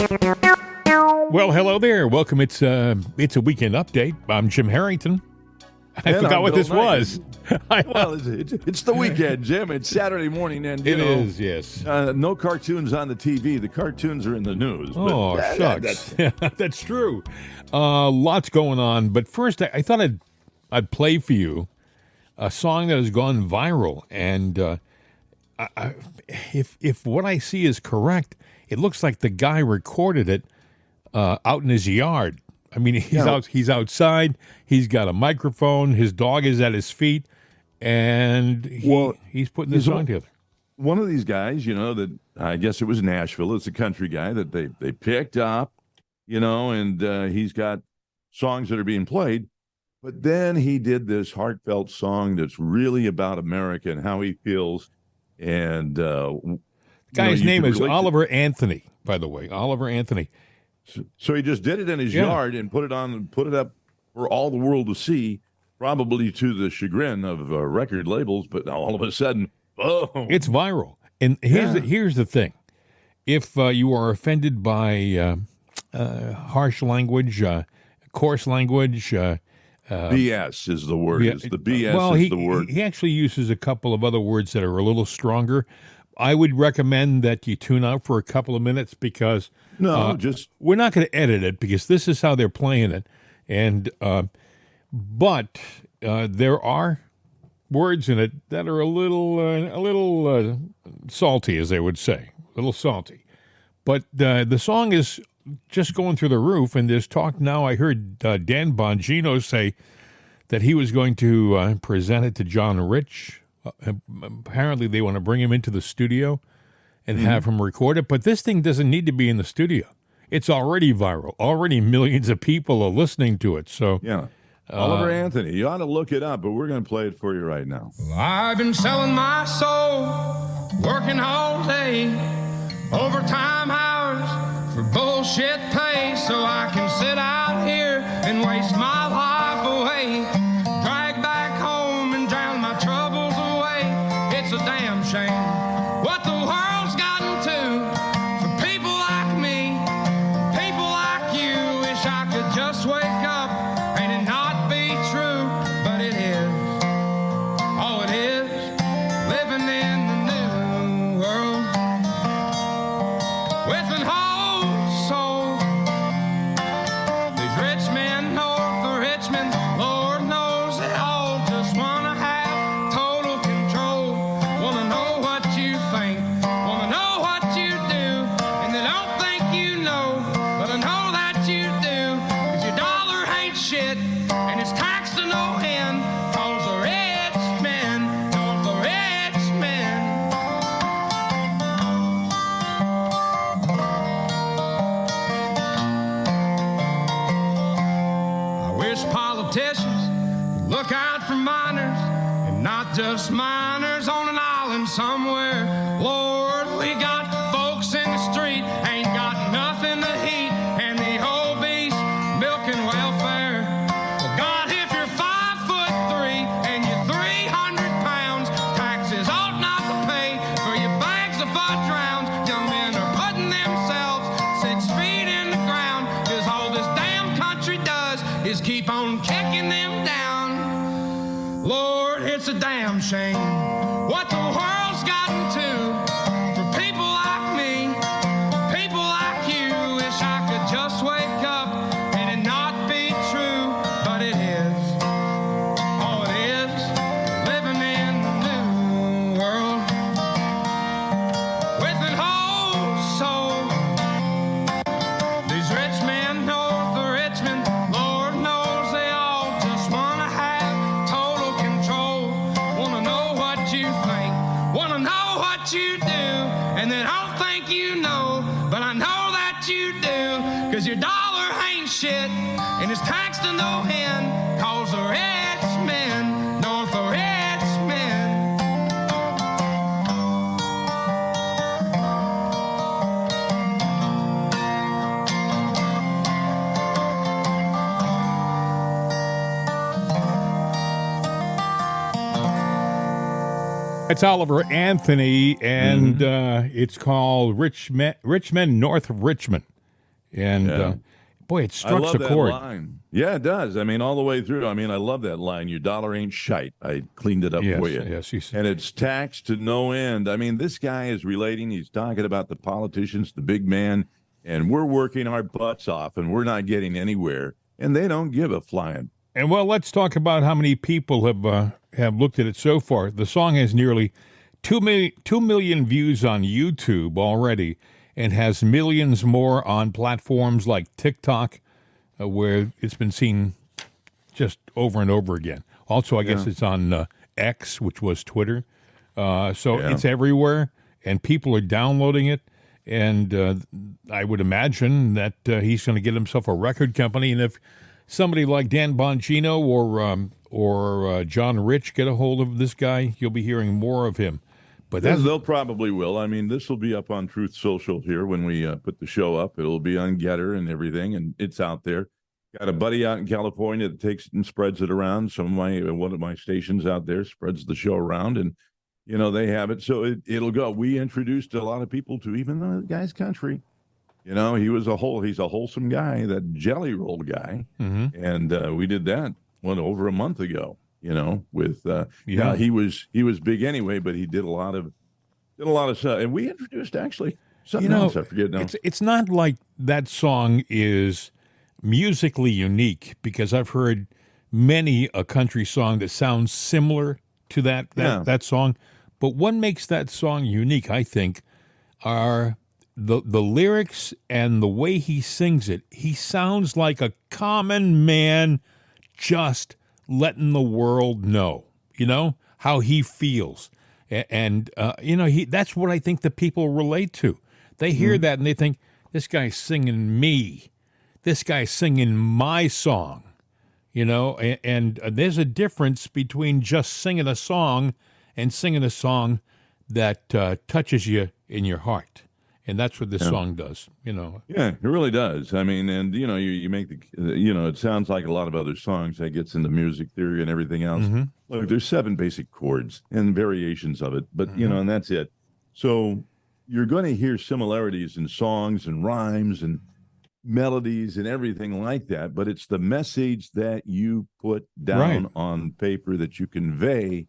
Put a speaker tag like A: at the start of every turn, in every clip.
A: Well, hello there. Welcome. It's a weekend update. I'm Jim Harrington. I
B: And
A: forgot
B: I'm
A: what
B: Bill
A: this
B: Knight.
A: was.
B: Well, it's the weekend, Jim. It's Saturday morning, and
A: It is, yes.
B: no cartoons on the TV. The cartoons are in the news. But
A: Oh, shucks. That's true. Lots going on. But first, I thought I'd play for you a song that has gone viral. And if what I see is correct, it looks like the guy recorded it out in his yard. I mean, he's outside. He's got a microphone. His dog is at his feet, and he's putting this song together.
B: One of these guys, that I guess it was Nashville. It's a country guy that they picked up, and he's got songs that are being played. But then he did this heartfelt song that's really about America and how he feels. And
A: guy's name is Oliver Anthony, by the way. Oliver Anthony.
B: So he just did it in his yard and put it up for all the world to see, probably to the chagrin of record labels. But now all of a sudden, boom.
A: It's viral. And here's the thing. If you are offended by harsh language, coarse language,
B: BS is the word. The BS is the word.
A: He actually uses a couple of other words that are a little stronger. I would recommend that you tune out for a couple of minutes because we're not going to edit it because this is how they're playing it. And but there are words in it that are a little salty, as they would say, a little salty. But the song is just going through the roof, and there's talk now. I heard Dan Bongino say that he was going to present it to John Rich. Apparently, they want to bring him into the studio and have him record it. But this thing doesn't need to be in the studio. It's already viral. Already millions of people are listening to it. So
B: yeah. Oliver Anthony, you ought to look it up, but we're going to play it for you right now.
C: I've been selling my soul, working all day, overtime hours for bullshit pay, so I can sit out here and waste my life away, drag back home and drown my troubles away. It's a damn shame what the world's gotten to for people like me, people like you. Wish I could just wake up and it not be true, but it is. Oh, it is living in the new world with an whole soul. These rich men north of Richmond, Lord knows they all just wanna have total control. Wanna know what you think, wanna know what you do, and they don't think you know, but I know that you do. 'Cause your dollar ain't shit, and it's taxed to no end. 'Cause the rich men, north the rich men. I wish politicians would look out for minors, and not just minors on an island somewhere. Lord, we got folks in the street, ain't got nothing to eat, and the obese milking welfare. Well, God, if you're 5'3" and you're 300 pounds, taxes ought not to pay for your bags of fudge rounds. Young men are putting themselves 6 feet in the ground, 'cause all this damn country does is keep on kicking them down. Lord, it's a damn shame what the world's gotten to for people like me, people like you. Wish I could just wake up and it not be true, but it is. Oh, it is living in the new world with an whole soul. These rich men north of Richmond, Lord knows they all just wanna have total control. Wanna know what you think, wanna know what you do, and they don't think you know, but I know that you do. 'Cause your dollar ain't shit, and it's taxed to no end. 'Cause the rich men, north the rich men.
A: It's Oliver Anthony, and it's called Rich Men North of Richmond. And boy, it
B: I
A: struck
B: love
A: a
B: that
A: chord.
B: line. Yeah, it does. I mean, all the way through. I mean, I love that line. Your dollar ain't shite. I cleaned it up for you.
A: Yes,
B: and it's taxed to no end. I mean, this guy is relating. He's talking about the politicians, the big man, and we're working our butts off, and we're not getting anywhere. And they don't give a flying.
A: And well, let's talk about how many people have looked at it so far. The song has nearly 2 million views on YouTube already, and has millions more on platforms like TikTok, where it's been seen just over and over again. Also, I guess it's on X, which was Twitter. So it's everywhere, and people are downloading it. And I would imagine that he's going to get himself a record company. And if somebody like Dan Bongino or John Rich get a hold of this guy, you'll be hearing more of him. But
B: they'll probably will. I mean, this will be up on Truth Social here when we put the show up. It'll be on Getter and everything, and it's out there. Got a buddy out in California that takes it and spreads it around. One of my stations out there spreads the show around, and they have it. So it'll go. We introduced a lot of people to even the guy's country. He's a wholesome guy, that jelly roll guy, and we did that over a month ago. With he was big anyway, but he did a lot of stuff, and we introduced actually something else. I forget now.
A: It's not like that song is musically unique, because I've heard many a country song that sounds similar to that song, but what makes that song unique, I think, are the lyrics and the way he sings it. He sounds like a common man, just letting the world know, how he feels. And that's what I think the people relate to. They hear that and they think, this guy's singing me. This guy's singing my song, and there's a difference between just singing a song and singing a song that touches you in your heart. And that's what this song does, Yeah,
B: it really does. I mean, and, you make it sounds like a lot of other songs that gets into music theory and everything else. Look, there's 7 basic chords and variations of it, but, and that's it. So you're going to hear similarities in songs and rhymes and melodies and everything like that, but it's the message that you put down on paper that you convey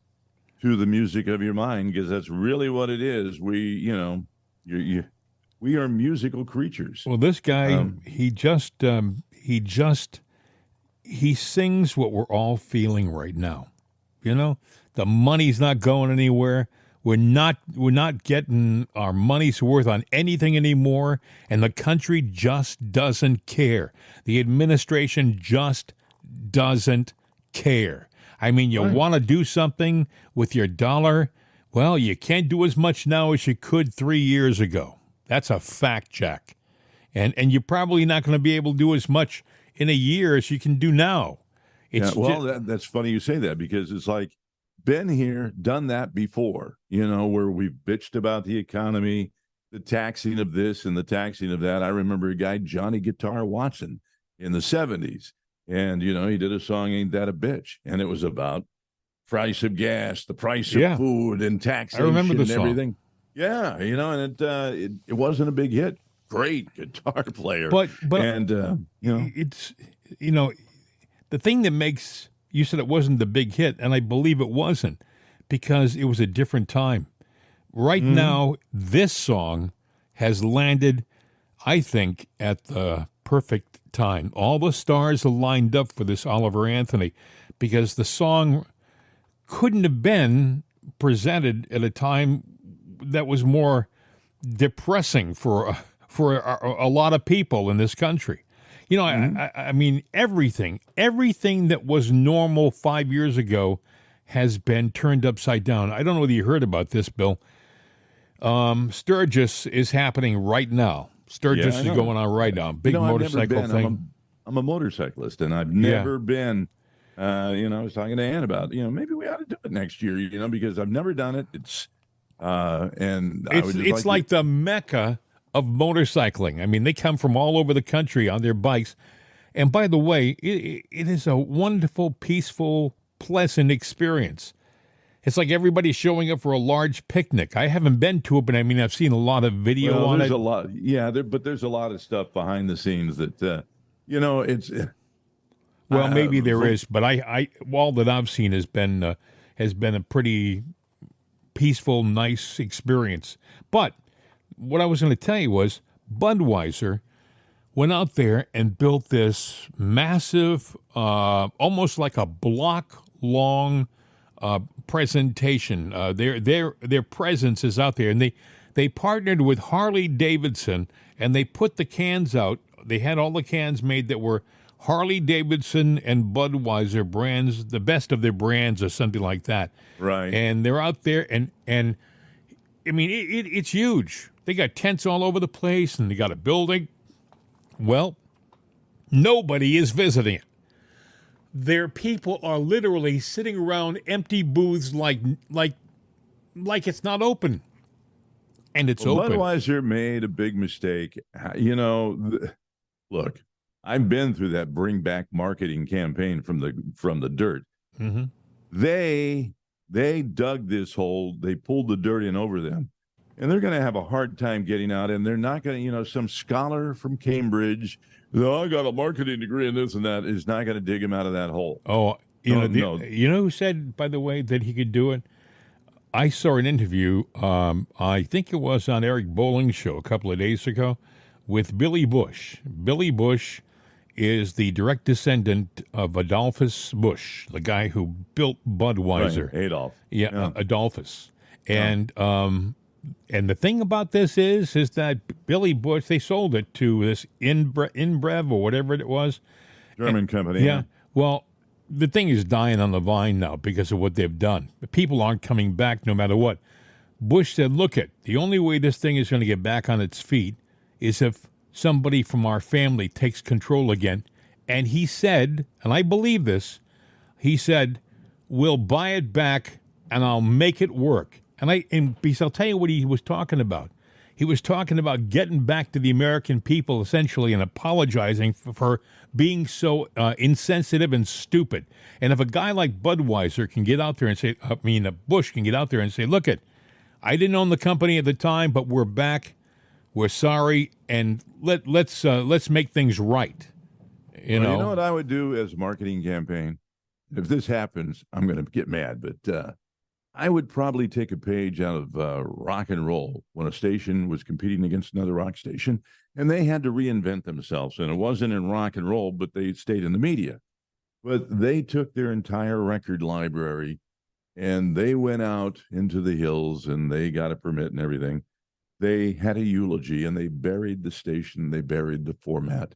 B: to the music of your mind, because that's really what it is. We are musical creatures.
A: Well, this guy, he sings what we're all feeling right now. The money's not going anywhere. We're not getting our money's worth on anything anymore, and the country just doesn't care. The administration just doesn't care. I mean, you want to do something with your dollar? Well, you can't do as much now as you could 3 years ago. That's a fact, Jack. And you're probably not going to be able to do as much in a year as you can do now.
B: That's funny you say that, because it's like, been here, done that before, where we've bitched about the economy, the taxing of this and the taxing of that. I remember a guy, Johnny Guitar Watson, in the 70s. And, he did a song, Ain't That a Bitch? And it was about price of gas, the price of food, and taxation.
A: I remember the
B: and
A: song.
B: Everything. Yeah, and it wasn't a big hit. Great guitar player.
A: But
B: and,
A: it's, the thing that makes, you said it wasn't the big hit, and I believe it wasn't, because it was a different time. Right now, this song has landed, I think, at the perfect time. All the stars are lined up for this Oliver Anthony, because the song couldn't have been presented at a time that was more depressing for a lot of people in this country. I mean, everything that was normal 5 years ago has been turned upside down. I don't know whether you heard about this, Bill. Sturgis is happening right now. Sturgis is going on right now. Big motorcycle thing.
B: I'm a motorcyclist, and I've never been. I was talking to Ann about, maybe we ought to do it next year, because I've never done it. It's
A: like the Mecca of motorcycling. I mean, they come from all over the country on their bikes. And by the way, it is a wonderful, peaceful, pleasant experience. It's like everybody's showing up for a large picnic. I haven't been to it, but I mean, I've seen a lot of video on
B: there's
A: it.
B: a lot, but there's a lot of stuff behind the scenes that, it's.
A: Well, maybe there is, but I all that I've seen has been a pretty peaceful, nice experience. But what I was going to tell you was Budweiser went out there and built this massive, almost like a block long presentation. Their presence is out there, and they partnered with Harley Davidson, and they put the cans out. They had all the cans made that were Harley Davidson and Budweiser brands, the best of their brands, or something like that.
B: Right.
A: And they're out there, and I mean, it's huge. They got tents all over the place, and they got a building. Well, nobody is visiting it. Their people are literally sitting around empty booths like it's not open. And it's open.
B: Budweiser made a big mistake. Look, I've been through that bring back marketing campaign from the dirt.
A: Mm-hmm.
B: They dug this hole. They pulled the dirt in over them, and they're going to have a hard time getting out. And they're not going to, some scholar from Cambridge, I got a marketing degree in this and that, is not going to dig him out of that hole.
A: Oh, you know who said, by the way, that he could do it? I saw an interview. I think it was on Eric Bolling's show a couple of days ago with Billy Bush. Billy Bush is the direct descendant of Adolphus Bush, the guy who built Budweiser.
B: Right. Adolf.
A: Yeah. Adolphus. And the thing about this is that Billy Bush, they sold it to this InBev or whatever it was.
B: German company.
A: Yeah. Well, the thing is dying on the vine now because of what they've done. The people aren't coming back no matter what. Bush said, look, the only way this thing is going to get back on its feet is if somebody from our family takes control again. And he said, and I believe this, he said, we'll buy it back and I'll make it work. And because I'll tell you what he was talking about. He was talking about getting back to the American people, essentially, and apologizing for being so insensitive and stupid. And if a guy like Budweiser can get out there and say, Bush can get out there and say, look, I didn't own the company at the time, but we're back. We're sorry, and let's make things right. You know
B: what I would do as a marketing campaign? If this happens, I'm going to get mad, but I would probably take a page out of rock and roll when a station was competing against another rock station, and they had to reinvent themselves. And it wasn't in rock and roll, but they stayed in the media. But they took their entire record library, and they went out into the hills, and they got a permit and everything. They had a eulogy, and they buried the station, they buried the format,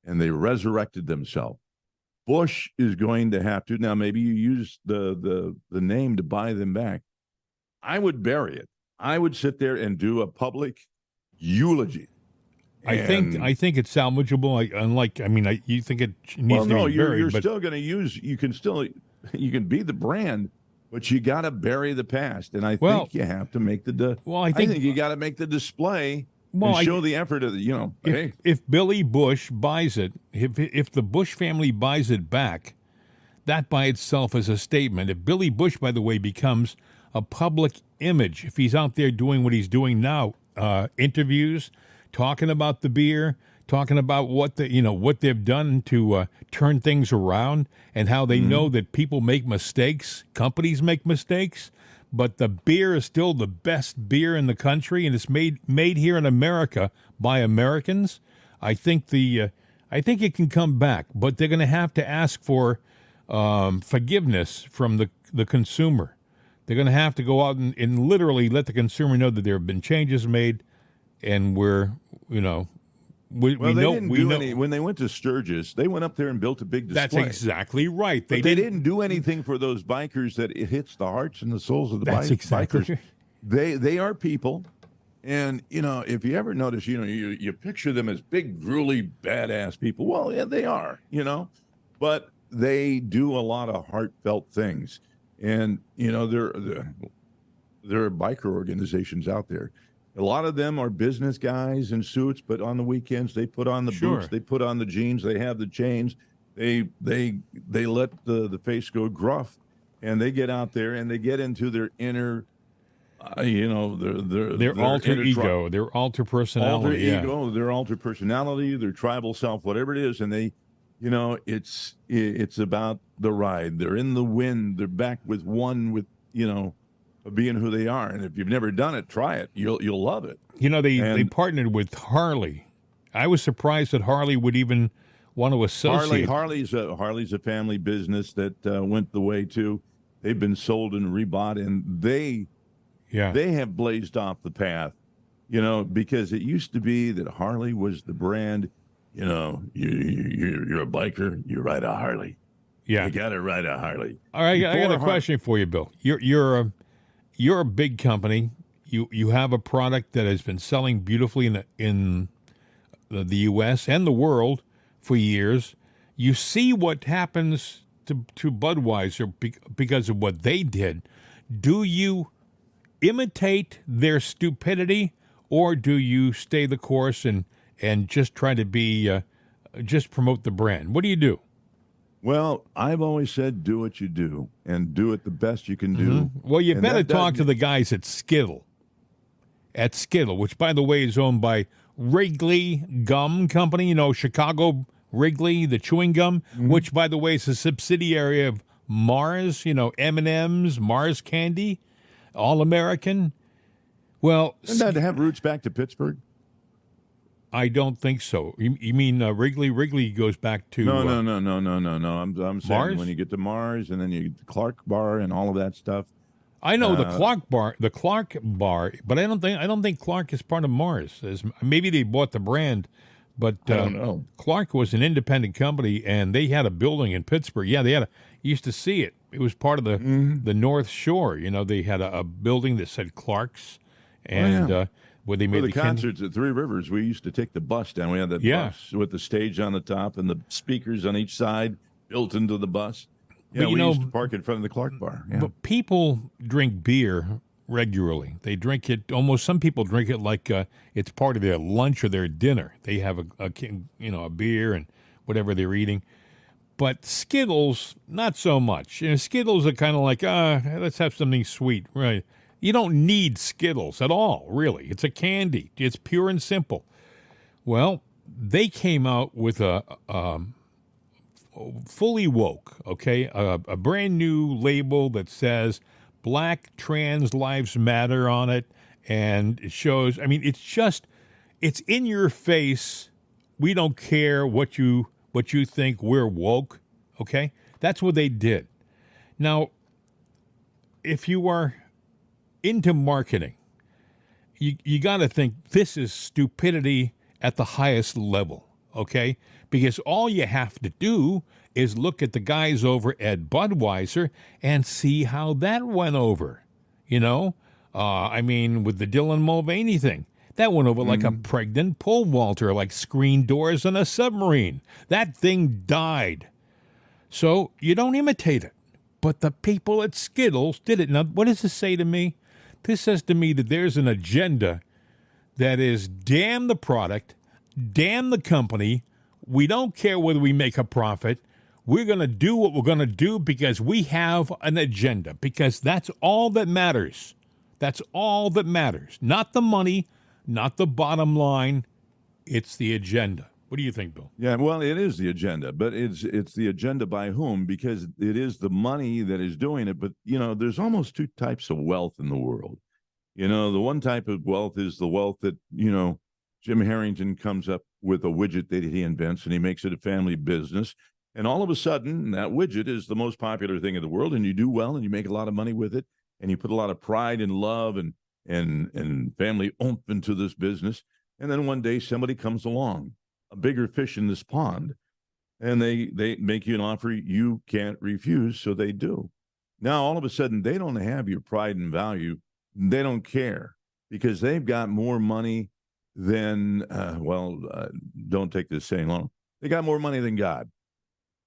B: and they resurrected themselves. Bush is going to have to, now maybe you use the name to buy them back. I would bury it. I would sit there and do a public eulogy.
A: I think it's salvageable. You think it needs to be buried.
B: You're still going to use, you can be the brand, but you got to bury the past. And I think you have to make I think you got to make the display and show the effort of
A: if Billy Bush buys it, if the Bush family buys it back, that by itself is a statement. If Billy Bush, by the way, becomes a public image, if he's out there doing what he's doing now, interviews, talking about the beer, talking about what they've done to turn things around, and how they know that people make mistakes, companies make mistakes, but the beer is still the best beer in the country, and it's made here in America by Americans. I think it can come back, but they're going to have to ask for forgiveness from the consumer. They're going to have to go out and literally let the consumer know that there have been changes made, and when
B: they went to Sturgis, they went up there and built a big display.
A: That's exactly right.
B: They didn't do anything for those bikers that it hits the hearts and the souls of the bikers. They are people, and if you ever notice, you picture them as big, drooly, badass people. Well, yeah, they are, but they do a lot of heartfelt things, and there are biker organizations out there. A lot of them are business guys in suits, but on the weekends they put on the boots, they put on the jeans, they have the chains, they let the face go gruff, and they get out there and they get into their inner, their
A: alter ego, their alter personality,
B: their alter personality, their tribal self, whatever it is, and they, it's about the ride. They're in the wind. They're back with being who they are. And if you've never done it, try it. You'll love it.
A: They partnered with Harley. I was surprised that Harley would even want to associate.
B: Harley's a family business that went the way too. They've been sold and rebought, and they have blazed off the path, because it used to be that Harley was the brand. You're a biker, you ride a Harley.
A: Yeah,
B: you got to ride a Harley.
A: All right, I got a question for you, Bill. You're a big company. You have a product that has been selling beautifully in the U.S. and the world for years. You see what happens to Budweiser because of what they did. Do you imitate their stupidity, or do you stay the course and just try to be just promote the brand? What do you do?
B: Well, I've always said do what you do and do it the best you can do.
A: Mm-hmm. Well, you better talk to the guys at Skittle. Which, by the way, is owned by Wrigley Gum Company, Chicago Wrigley, the chewing gum, which, by the way, is a subsidiary of Mars, M&M's, Mars Candy, All-American. Well,
B: doesn't that have roots back to Pittsburgh?
A: I don't think so. You mean Wrigley? Wrigley goes back to
B: no. I'm saying
A: Mars?
B: When you get to Mars, and then you get the Clark Bar and all of that stuff.
A: I know the Clark Bar, but I don't think Clark is part of Mars. Maybe they bought the brand, but
B: I don't know.
A: Clark was an independent company, and they had a building in Pittsburgh. Yeah, you used to see it. It was part of the North Shore. They had a building that said Clark's, and where they made
B: the concerts at Three Rivers, we used to take the bus down. We had that bus with the stage on the top and the speakers on each side built into the bus. Yeah, we used to park in front of the Clark Bar. Yeah.
A: But people drink beer regularly. They drink it some people drink it like it's part of their lunch or their dinner. They have a beer and whatever they're eating. But Skittles, not so much. Skittles are kind of like, let's have something sweet, right? You don't need Skittles at all, really. It's a candy. It's pure and simple. Well, they came out with a fully woke, okay, a brand new label that says Black Trans Lives Matter on it, and it shows. It's in your face. We don't care what you think. We're woke, okay? That's what they did. Now, if you are into marketing, you got to think this is stupidity at the highest level, okay? Because all you have to do is look at the guys over at Budweiser and see how that went over, with the Dylan Mulvaney thing. That went over like a pregnant pole vaulter, like screen doors on a submarine. That thing died. So you don't imitate it. But the people at Skittles did it. Now, what does this say to me? This says to me that there's an agenda that is damn the product, damn the company. We don't care whether we make a profit. We're going to do what we're going to do because we have an agenda, because that's all that matters. That's all that matters. Not the money, not the bottom line. It's the agenda. What do you think, Bill?
B: Yeah, well, it is the agenda, but it's the agenda by whom? Because it is the money that is doing it. But, there's almost two types of wealth in the world. The one type of wealth is the wealth that, Jim Harrington comes up with a widget that he invents, and he makes it a family business. And all of a sudden, that widget is the most popular thing in the world, and you do well, and you make a lot of money with it, and you put a lot of pride and love and family oomph into this business. And then one day somebody comes along, a bigger fish in this pond, and they make you an offer you can't refuse, so they do. Now, all of a sudden, they don't have your pride and value. They don't care because they've got more money than, don't take this saying long. They got more money than God.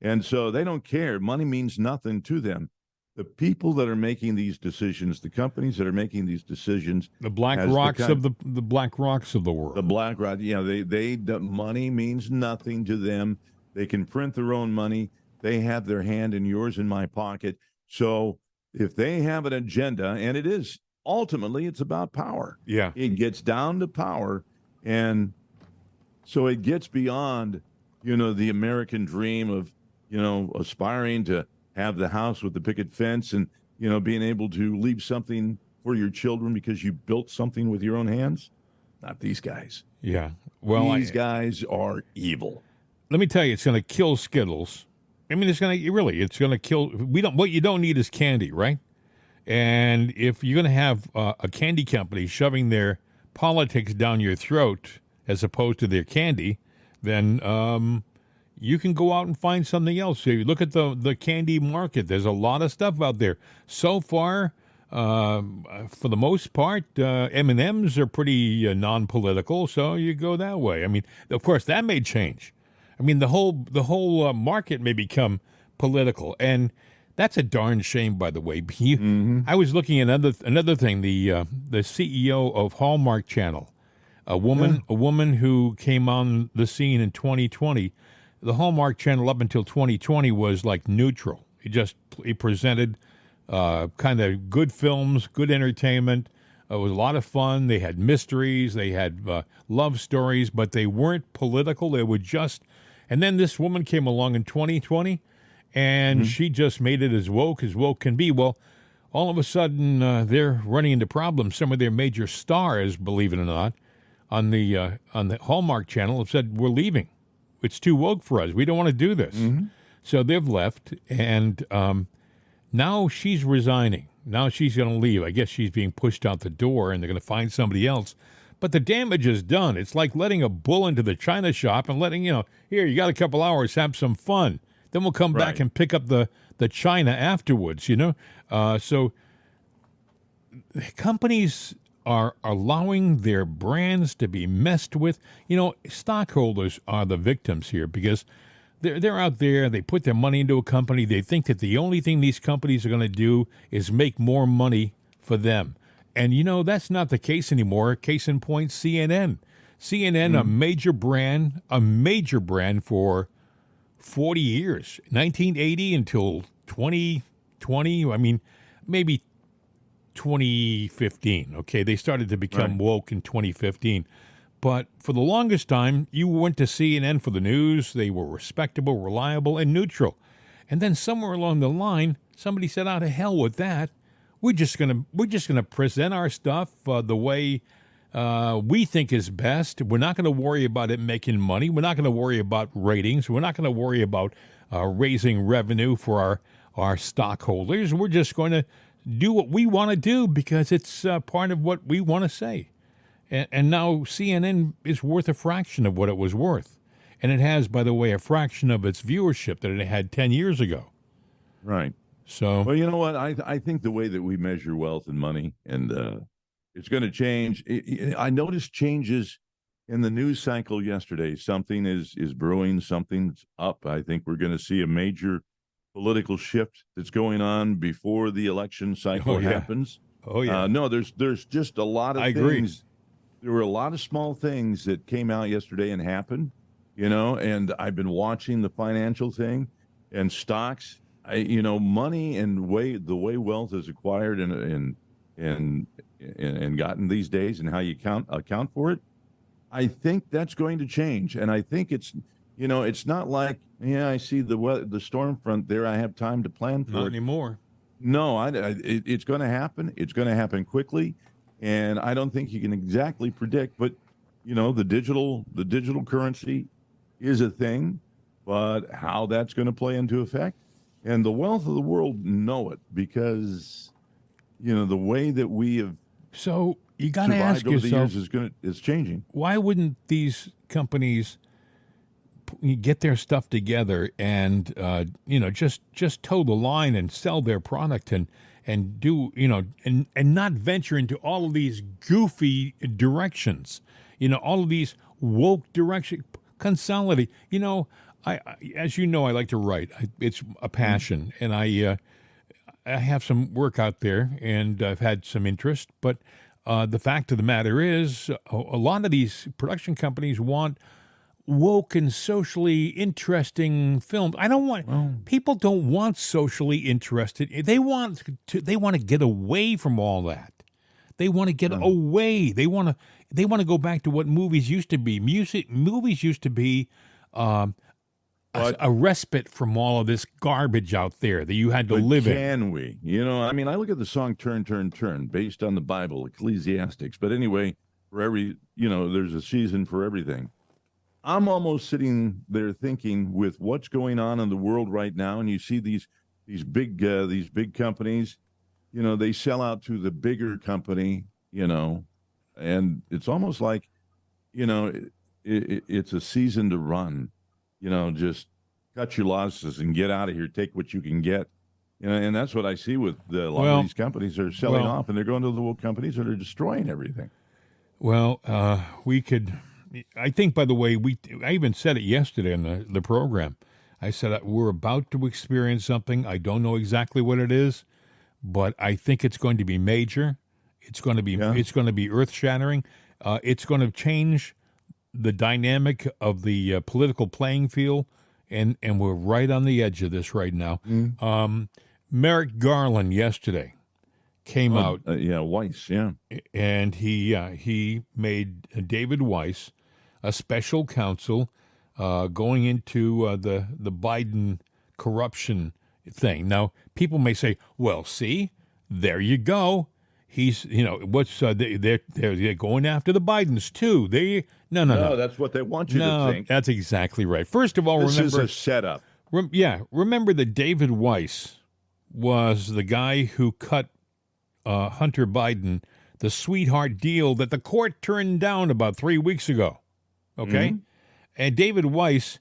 B: And so they don't care. Money means nothing to them. The people that are making these decisions, the companies that are making these decisions,
A: the BlackRocks of the BlackRocks of the world,
B: the BlackRock, the money means nothing to them. They can print their own money. They have their hand in yours and my pocket. So if they have an agenda, and it is ultimately it's about power.
A: Yeah.
B: It gets down to power. And so it gets beyond, the American dream of, aspiring to have the house with the picket fence and, being able to leave something for your children because you built something with your own hands. Not these guys.
A: Yeah. Well,
B: these guys are evil.
A: Let me tell you, it's going to kill Skittles. I mean, it's going to kill. What you don't need is candy, right? And if you're going to have a candy company shoving their politics down your throat as opposed to their candy, then you can go out and find something else. So you look at the candy market. There's a lot of stuff out there. So far, for the most part, M&Ms are pretty non-political, so you go that way. I mean, of course, that may change. I mean, the whole market may become political, and that's a darn shame, by the way. I was looking at another thing. The CEO of Hallmark Channel, a woman who came on the scene in 2020. The Hallmark Channel up until 2020 was like neutral. He presented kind of good films, good entertainment. It was a lot of fun. They had mysteries, they had love stories, but they weren't political. They were just. And then this woman came along in 2020, and she just made it as woke can be. Well, all of a sudden, they're running into problems. Some of their major stars, believe it or not, on the Hallmark Channel have said, we're leaving. It's too woke for us. We don't want to do this. So they've left, and now she's resigning. Now she's going to leave. I guess she's being pushed out the door, and they're going to find somebody else. But the damage is done. It's like letting a bull into the china shop and letting, here, you got a couple hours, have some fun. Then we'll come back and pick up the china afterwards, So companies are allowing their brands to be messed with. Stockholders are the victims here because they're out there. They put their money into a company. They think that the only thing these companies are going to do is make more money for them. And, that's not the case anymore. Case in point, CNN. CNN, a major brand for 40 years, 1980 until 2020. I mean, maybe 2015. Okay, they started to become woke in 2015. But for the longest time, you went to CNN for the news. They were respectable, reliable, and neutral. And then somewhere along the line, somebody said, "Oh, to hell with that. We're just gonna present our stuff the way we think is best. We're not going to worry about it making money. We're not going to worry about ratings. We're not going to worry about raising revenue for our stockholders. We're just going to do what we want to do because it's part of what we want to say." And now CNN is worth a fraction of what it was worth. And it has, by the way, a fraction of its viewership that it had 10 years ago.
B: Right.
A: So,
B: well, you know what? I think the way that we measure wealth and money, and it's going to change. I noticed changes in the news cycle yesterday. Something is brewing. Something's up. I think we're going to see a major political shift that's going on before the election cycle happens.
A: Oh yeah.
B: No, there's just a lot of
A: things.
B: Agree. There were a lot of small things that came out yesterday and happened. And I've been watching the financial thing and stocks. Money and the way wealth is acquired and gotten these days, and how you account for it. I think that's going to change, and I think it's not like I see the storm front there. I have time to plan for it.
A: Not anymore.
B: No, it's going to happen. It's going to happen quickly, and I don't think you can exactly predict. But the digital currency is a thing, but how that's going to play into effect. And the wealth of the world know it because, the way that we have
A: so you got to ask yourself
B: is changing.
A: Why wouldn't these companies get their stuff together and just toe the line and sell their product and do and not venture into all of these goofy directions, all of these woke directions, consolidate. I as you know, I like to write. It's a passion, and I have some work out there, and I've had some interest. But the fact of the matter is, a lot of these production companies want woke and socially interesting films. I don't want people don't want socially interested. They want to get away from all that. They want to get away. They want to go back to what movies used to be. Movies used to be a respite from all of this garbage out there that you had to live in.
B: Can we? I mean, I look at the song "Turn, Turn, Turn," based on the Bible, Ecclesiastics. But anyway, for every, there's a season for everything. I'm almost sitting there thinking, with what's going on in the world right now, and you see these big companies, they sell out to the bigger company, and it's almost like, it's a season to run. Just cut your losses and get out of here. Take what you can get. And that's what I see with a lot of these companies. They're selling off, and they're going to the little companies that are destroying everything.
A: Well, I think, by the way, I even said it yesterday in the program. I said, we're about to experience something. I don't know exactly what it is, but I think it's going to be major. It's going to be earth-shattering. It's going to change the dynamic of the political playing field, and we're right on the edge of this right now. Merrick Garland yesterday came out.
B: Weiss,
A: and he made David Weiss a special counsel going into the Biden corruption thing. Now, people may say, "Well, see, there you go. He's, what's they're going after the Bidens too. No.
B: That's what they want you to think.
A: That's exactly right. First of all,
B: this is a setup.
A: Remember that David Weiss was the guy who cut Hunter Biden the sweetheart deal that the court turned down about 3 weeks ago. Okay, and David Weiss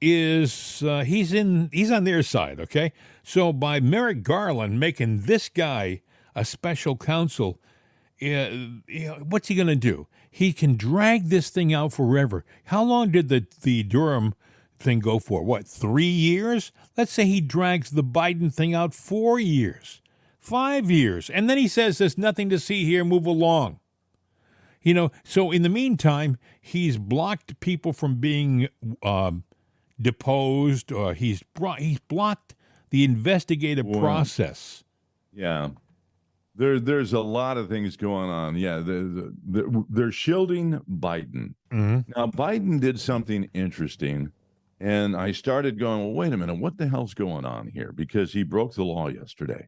A: he's on their side. Okay, so by Merrick Garland making this guy a special counsel, what's he going to do? He can drag this thing out forever. How long did the Durham thing go for? What, 3 years? Let's say he drags the Biden thing out 4 years, 5 years, and then he says there's nothing to see here, move along. So in the meantime, he's blocked people from being deposed, or he's blocked the investigative process.
B: Yeah. There's a lot of things going on. Yeah, they're shielding Biden.
A: Mm-hmm.
B: Now, Biden did something interesting, and I started going, well, wait a minute, what the hell's going on here? Because he broke the law yesterday.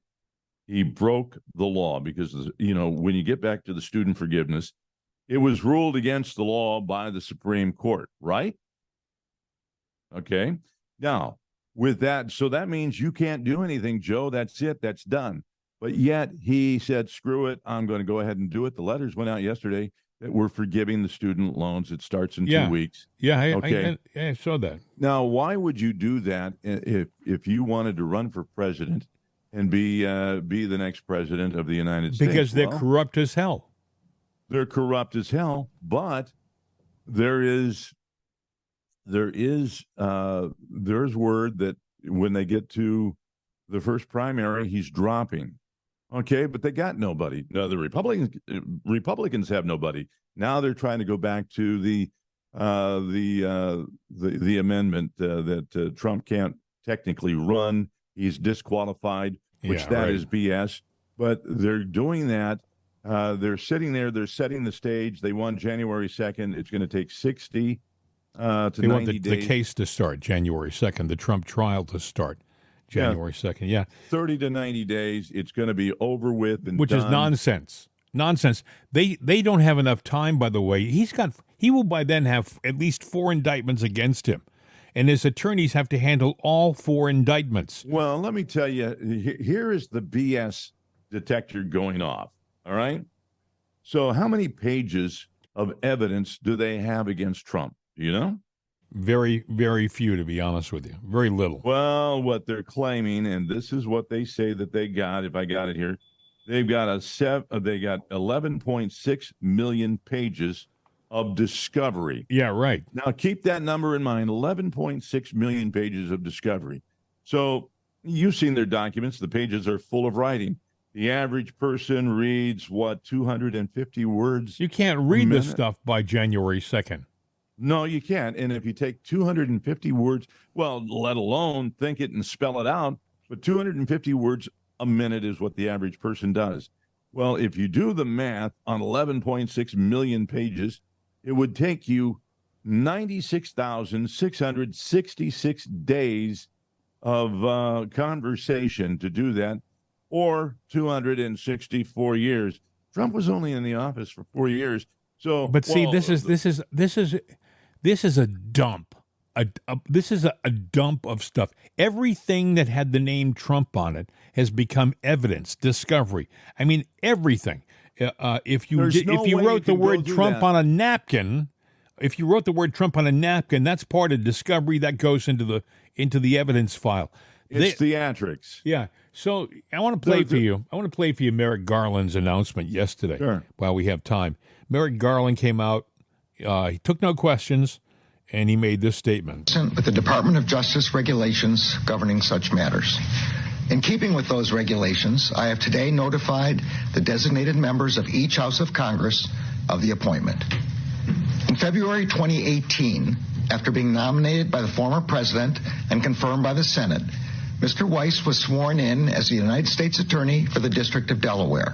B: He broke the law because, when you get back to the student forgiveness, it was ruled against the law by the Supreme Court, right? Okay. Now, with that, so that means you can't do anything, Joe. That's it. That's done. But yet he said, screw it, I'm going to go ahead and do it. The letters went out yesterday that we're forgiving the student loans. It starts in 2 weeks.
A: Yeah, I saw that.
B: Now, why would you do that if you wanted to run for president and be the next president of the United States?
A: Because they're corrupt as hell.
B: They're corrupt as hell, but there's word that when they get to the first primary, he's dropping. Okay, but they got nobody. No, the Republicans have nobody. Now they're trying to go back to the amendment that Trump can't technically run. He's disqualified, which is BS. But they're doing that. They're sitting there. They're setting the stage. They won January 2nd. It's going to take 60 to 90 days.
A: They want the case to start January 2nd, the Trump trial to start January 2nd. Yeah.
B: 30 to 90 days. It's going to be over with and
A: which
B: done.
A: Is nonsense. Nonsense. They don't have enough time, by the way. He will by then have at least 4 indictments against him. And his attorneys have to handle all 4 indictments.
B: Well, let me tell you, here is the BS detector going off. All right. So how many pages of evidence do they have against Trump? Do you know?
A: Very, very few, to be honest with you. Very little.
B: Well, what they're claiming, and this is what they say that they got, if I got it here, they've got 11.6 million pages of discovery.
A: Yeah, right.
B: Now, keep that number in mind, 11.6 million pages of discovery. So you've seen their documents. The pages are full of writing. The average person reads, 250 words?
A: You can't read this stuff by January 2nd.
B: No, you can't. And if you take 250 words, well, let alone think it and spell it out, but 250 words a minute is what the average person does. Well, if you do the math on 11.6 million pages, it would take you 96,666 days of conversation to do that, or 264 years. Trump was only in the office for 4 years. So,
A: but see, this is a dump. This is a dump of stuff. Everything that had the name Trump on it has become evidence, discovery. I mean, everything. If you wrote the word Trump on a napkin, that's part of discovery that goes into the evidence file.
B: It's theatrics.
A: Yeah. So I want to play for you. I want to play for you Merrick Garland's announcement yesterday. While we have time. Merrick Garland came out. He took no questions. And he made this statement.
D: With the Department of Justice regulations governing such matters. In keeping with those regulations, I have today notified the designated members of each House of Congress of the appointment. In February 2018, after being nominated by the former president and confirmed by the Senate, Mr. Weiss was sworn in as the United States Attorney for the District of Delaware.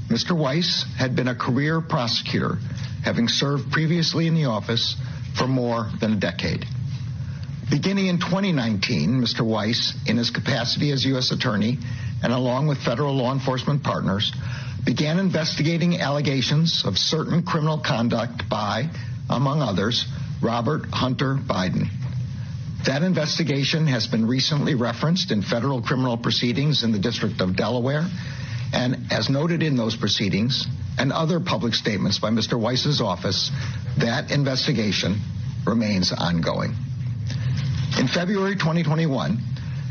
D: Mr. Weiss had been a career prosecutor, having served previously in the office for more than a decade. Beginning in 2019, Mr. Weiss, in his capacity as U.S. Attorney and along with federal law enforcement partners, began investigating allegations of certain criminal conduct by, among others, Robert Hunter Biden. That investigation has been recently referenced in federal criminal proceedings in the District of Delaware, and as noted in those proceedings and other public statements by Mr. Weiss's office, that investigation remains ongoing. In February 2021,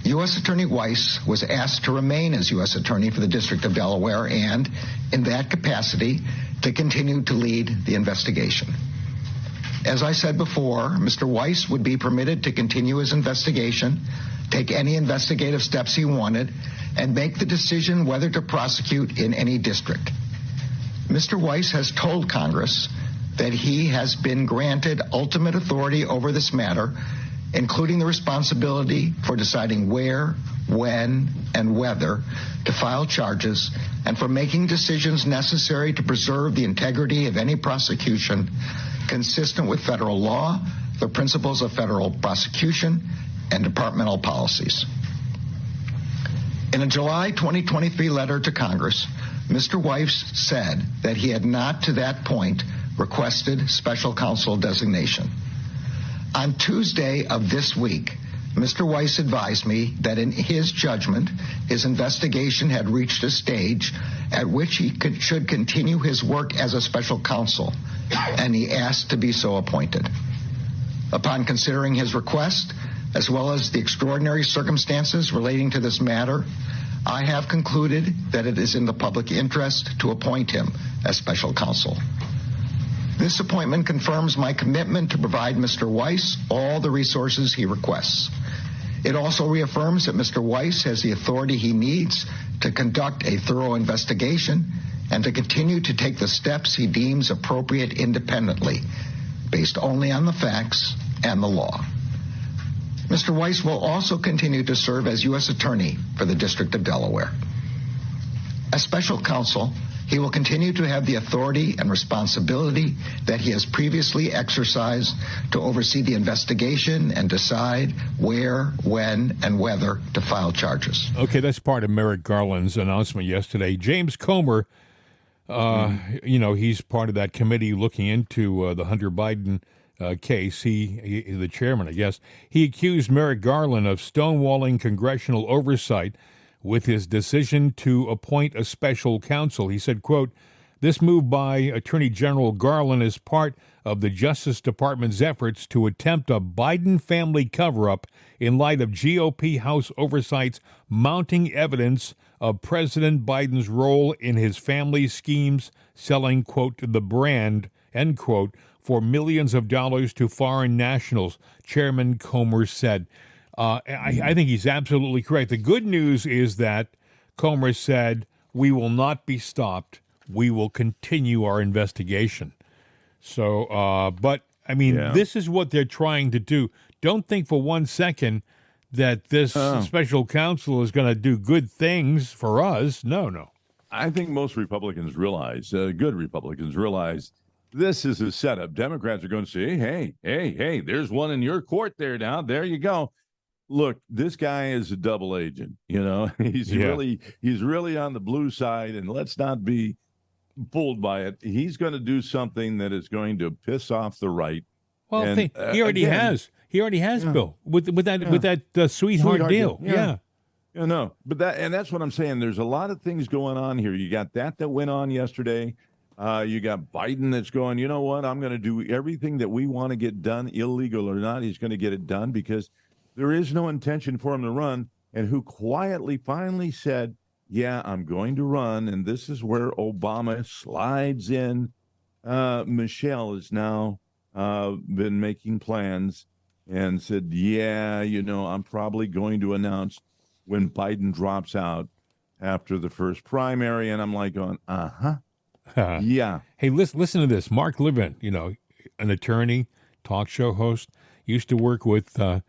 D: U.S. Attorney Weiss was asked to remain as U.S. Attorney for the District of Delaware and, in that capacity, to continue to lead the investigation. As I said before, Mr. Weiss would be permitted to continue his investigation, take any investigative steps he wanted, and make the decision whether to prosecute in any district. Mr. Weiss has told Congress that he has been granted ultimate authority over this matter, including the responsibility for deciding where, when, and whether to file charges, and for making decisions necessary to preserve the integrity of any prosecution consistent with federal law, the principles of federal prosecution, and departmental policies. In a July 2023 letter to Congress, Mr. Weiss said that he had not to that point requested special counsel designation. On Tuesday of this week, Mr. Weiss advised me that in his judgment, his investigation had reached a stage at which he should continue his work as a special counsel, and he asked to be so appointed. Upon considering his request, as well as the extraordinary circumstances relating to this matter, I have concluded that it is in the public interest to appoint him as special counsel. This appointment confirms my commitment to provide Mr. Weiss all the resources he requests. It also reaffirms that Mr. Weiss has the authority he needs to conduct a thorough investigation and to continue to take the steps he deems appropriate independently, based only on the facts and the law. Mr. Weiss will also continue to serve as U.S. Attorney for the District of Delaware. As special counsel, he will continue to have the authority and responsibility that he has previously exercised to oversee the investigation and decide where, when, and whether to file charges.
A: Okay, that's part of Merrick Garland's announcement yesterday. James Comer, he's part of that committee looking into the Hunter Biden case. He, the chairman, I guess, he accused Merrick Garland of stonewalling congressional oversight with his decision to appoint a special counsel. He said, quote, "This move by Attorney General Garland is part of the Justice Department's efforts to attempt a Biden family cover-up in light of GOP House oversight's mounting evidence of President Biden's role in his family's schemes selling, quote, the brand, end quote, for millions of dollars to foreign nationals," Chairman Comer said. I think he's absolutely correct. The good news is that Comer said, we will not be stopped. We will continue our investigation. So, but I mean, this is what they're trying to do. Don't think for 1 second that this special counsel is going to do good things for us. No.
B: I think most Republicans realize, good Republicans realize, this is a setup. Democrats are going to say, hey, there's one in your court there now. There you go. Look, this guy is a double agent. He's really on the blue side, and let's not be fooled by it. He's going to do something that is going to piss off the right.
A: Well, he already has. He already has, Bill, with that sweetheart deal. Yeah.
B: But that's what I'm saying. There's a lot of things going on here. You got that went on yesterday. You got Biden that's going, you know what? I'm going to do everything that we want to get done, illegal or not. He's going to get it done because there is no intention for him to run. And who quietly finally said, yeah, I'm going to run. And this is where Obama slides in. Michelle has now been making plans and said, yeah, I'm probably going to announce when Biden drops out after the first primary. And I'm like going, yeah.
A: Hey, listen to this. Mark Levin, an attorney, talk show host, used to work with the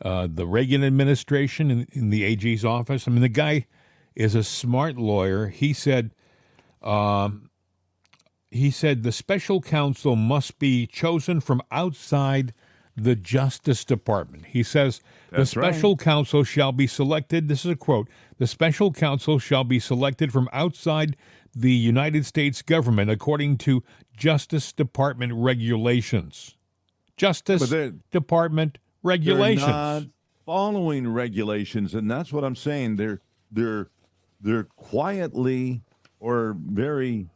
A: Reagan administration in the AG's office. I mean, the guy is a smart lawyer. He said the special counsel must be chosen from outside the Justice Department. He says the special counsel shall be selected. This is a quote. The special counsel shall be selected from outside the United States government according to Justice Department regulations. Justice Department regulations.
B: They're not following regulations, and that's what I'm saying. They're quietly or very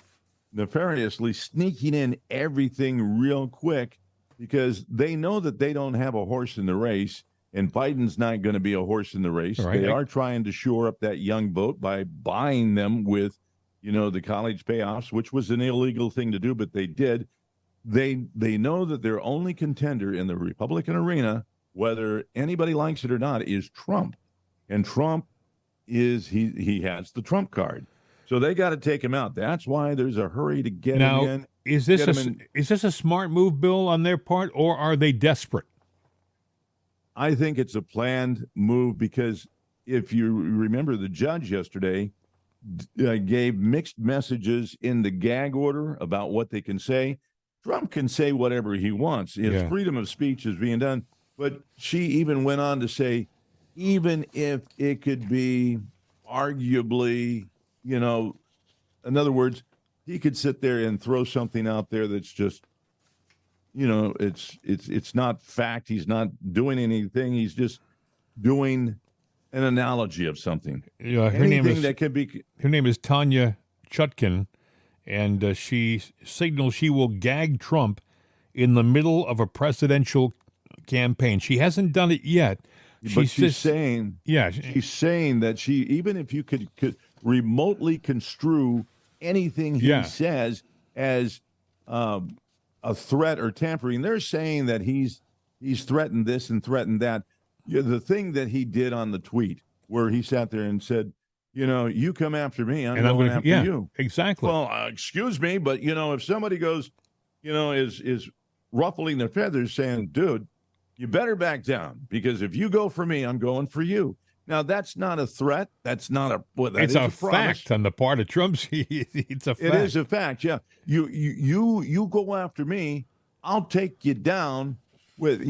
B: nefariously sneaking in everything real quick because they know that they don't have a horse in the race, and Biden's not going to be a horse in the race. Right. They are trying to shore up that young vote by buying them with, the college payoffs, which was an illegal thing to do, but they did. They know that their only contender in the Republican arena, whether anybody likes it or not, is Trump. And Trump he has the Trump card. So they got to take him out. That's why there's a hurry to get him in.
A: Is this a smart move, Bill, on their part, or are they desperate?
B: I think it's a planned move because if you remember, the judge yesterday gave mixed messages in the gag order about what they can say. Trump can say whatever he wants. His freedom of speech is being done. But she even went on to say, even if it could be arguably, in other words, he could sit there and throw something out there that's just, it's not fact. He's not doing anything. He's just doing an analogy of something.
A: Her name is Tanya Chutkin, and she signals she will gag Trump in the middle of a presidential campaign. She hasn't done it yet.
B: But she's saying that even if you could remotely construe anything he says as a threat or tampering, they're saying that he's threatened this and threatened that. The thing that he did on the tweet where he sat there and said, you come after me, I'm going after you.
A: Exactly.
B: Well, excuse me, but if somebody goes, is ruffling their feathers, saying, dude, you better back down because if you go for me, I'm going for you. Now, that's not a threat. That's not a. Well,
A: it's a fact on the part of Trump. It's a fact.
B: It is a fact. Yeah, you go after me, I'll take you down. With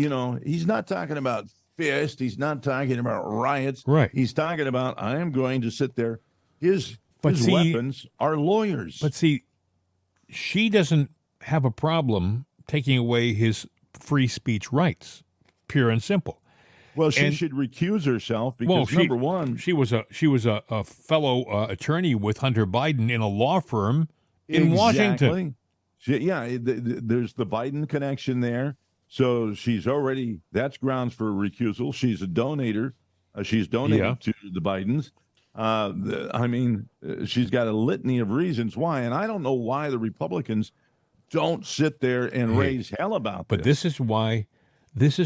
B: he's not talking about fist. He's not talking about riots.
A: Right.
B: He's talking about I am going to sit there. His weapons are lawyers.
A: But see, she doesn't have a problem taking away his free speech rights. Pure and simple.
B: Well, she should recuse herself because number one,
A: she was a fellow attorney with Hunter Biden in a law firm in Washington.
B: There's the Biden connection there. So that's grounds for recusal. She's a donator. She's donated to the Bidens. She's got a litany of reasons why, and I don't know why the Republicans don't sit there and raise hell about this.
A: But this is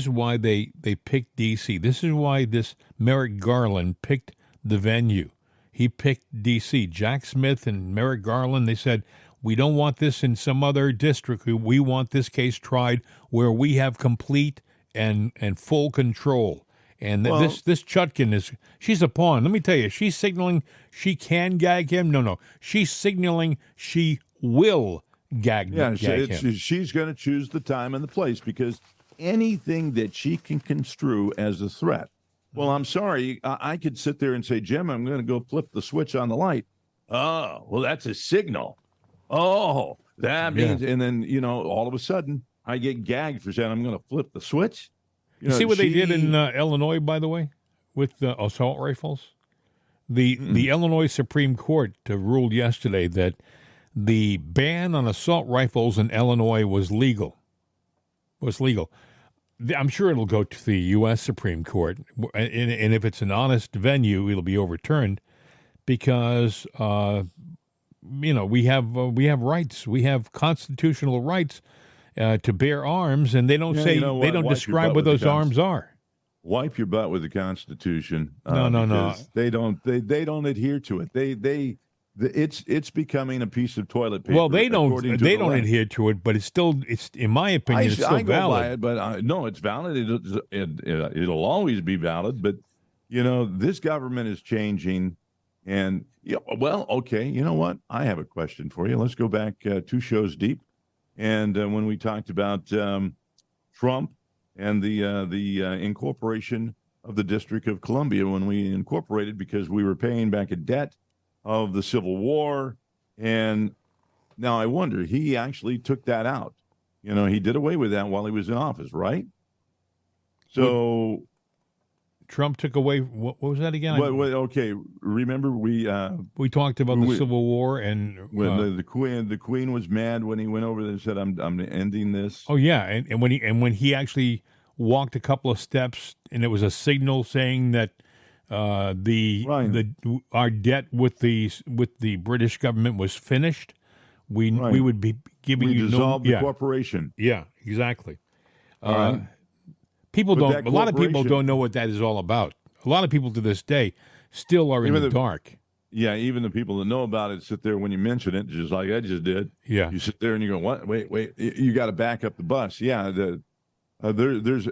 A: why they picked D.C. This is why this Merrick Garland picked the venue. He picked D.C. Jack Smith and Merrick Garland, they said, We don't want this in some other district. We want this case tried where we have complete and full control. And this Chutkan she's a pawn. Let me tell you, she's signaling she can gag him. No. She's signaling she will gag him.
B: She's going to choose the time and the place because anything that she can construe as a threat. Well, I'm sorry. I could sit there and say, Jim, I'm going to go flip the switch on the light. Oh, well, that's a signal. Oh, that means, and then, all of a sudden I get gagged for saying I'm going to flip the switch.
A: You see what they did in Illinois, by the way, with the assault rifles? The Illinois Supreme Court ruled yesterday that the ban on assault rifles in Illinois was legal. I'm sure it'll go to the U.S. Supreme Court, and if it's an honest venue, it'll be overturned because we have rights, we have constitutional rights to bear arms, and they don't they don't describe what those arms are.
B: Wipe your butt with the Constitution.
A: No.
B: They don't adhere to it. It's becoming a pice of toilet paper.
A: Well, they don't adhere to it, but it's in my opinion, it's still
B: I go
A: valid.
B: by it, but no, it's valid. It'll always be valid. But this government is changing, and okay. You know what? I have a question for you. Let's go back 2 shows deep, and when we talked about Trump and the incorporation of the District of Columbia, when we incorporated because we were paying back a debt of the Civil War. And now I wonder, he actually took that out. He did away with that while he was in office, right? So
A: Trump took away, what was that again?
B: Okay, remember we
A: talked about the Civil War, and
B: when the Queen was mad when he went over there and said, I'm ending this.
A: Oh yeah, and when he actually walked a couple of steps, and it was a signal saying that our debt with the British government was finished. We would be giving you
B: dissolve the corporation.
A: Yeah, exactly.
B: All right.
A: A lot of people don't know what that is all about. A lot of people to this day still are in the dark.
B: Yeah, even the people that know about it sit there when you mention it, just like I just did.
A: Yeah,
B: you sit there and you go, "What? Wait! You got to back up the bus." Yeah, there's